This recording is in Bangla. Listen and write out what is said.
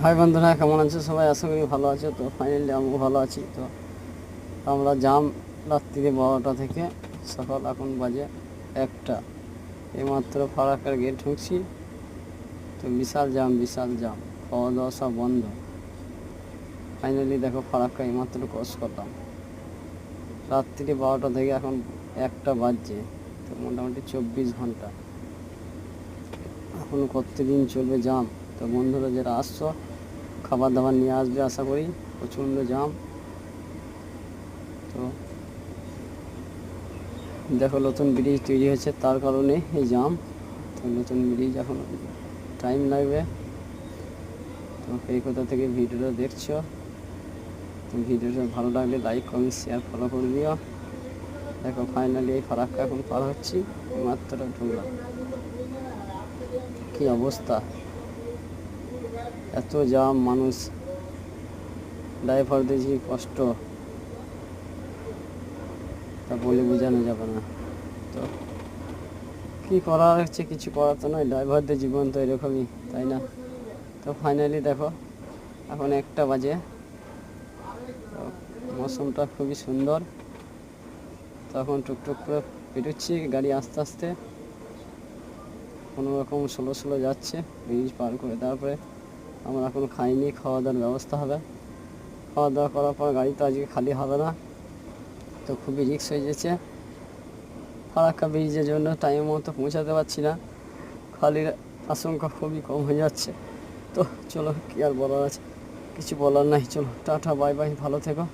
হাই বন্ধুরা, কেমন আছে সবাই? আশা করি ভালো আছে। তো ফাইনালি আমিও ভালো আছি। তো আমরা জাম রাত্রি 12টা থেকে সকাল এখন বাজে 1টা, এইমাত্র ফারাক্কার গেট ঢুকছি। তো বিশাল জাম, খাওয়া দাওয়া সব বন্ধ। ফাইনালি দেখো ফারাক্কা এইমাত্র ক্রস করলাম। রাত্রি 12টা থেকে এখন 1টা বাজছে, তো মোটামুটি 24 ঘন্টা। এখন কতদিন চলবে জাম? তো বন্ধুরা যারা আসছো, খাবার দাবার নিয়ে আসবে আশা করি। প্রচণ্ড জাম। তো দেখো নতুন ব্রিজ তৈরি হয়েছে, তার কারণে এই জাম। তো নতুন ব্রিজ এখন টাইম লাগবে। তো এই কোথা থেকে ভিডিওটা দেখছো, তো ভিডিওটা ভালো লাগলে লাইক কমেন্ট শেয়ার ফলো করে দিও। দেখো ফাইনালি এই ফারাক্কা এখন পার হচ্ছি, মাত্র ঢুকলাম। কী অবস্থা, এত জাম, মানুষ, ড্রাইভারদের যে কষ্ট তা বলে বোঝানো যাবে না। তো কী করার হচ্ছে, কিছু করার তো নয়, ড্রাইভারদের জীবন তো এরকমই, তাই না? তো ফাইনালি দেখো এখন 1টা বাজে। তো মৌসুমটা খুবই সুন্দর। তখন টুকটুক করে পেরোচ্ছি গাড়ি আস্তে আস্তে, কোনো রকম স্লো যাচ্ছে ব্রিজ পার করে। তারপরে আমরা এখন খাইনি, খাওয়া দাওয়ার ব্যবস্থা হবে। খাওয়া দাওয়া করার পর গাড়ি তো আজকে খালি হবে না। তো খুবই রিস্ক হয়ে যাচ্ছে। ফারাক্কা ব্রিজের জন্য টাইম মতো পৌঁছাতে পারছি না, খালির আশঙ্কা খুবই কম হয়ে যাচ্ছে। তো চলো, কি আর বলার আছে, কিছু বলার নাই। চলো টাটা, বাই বাই, ভালো থেকো।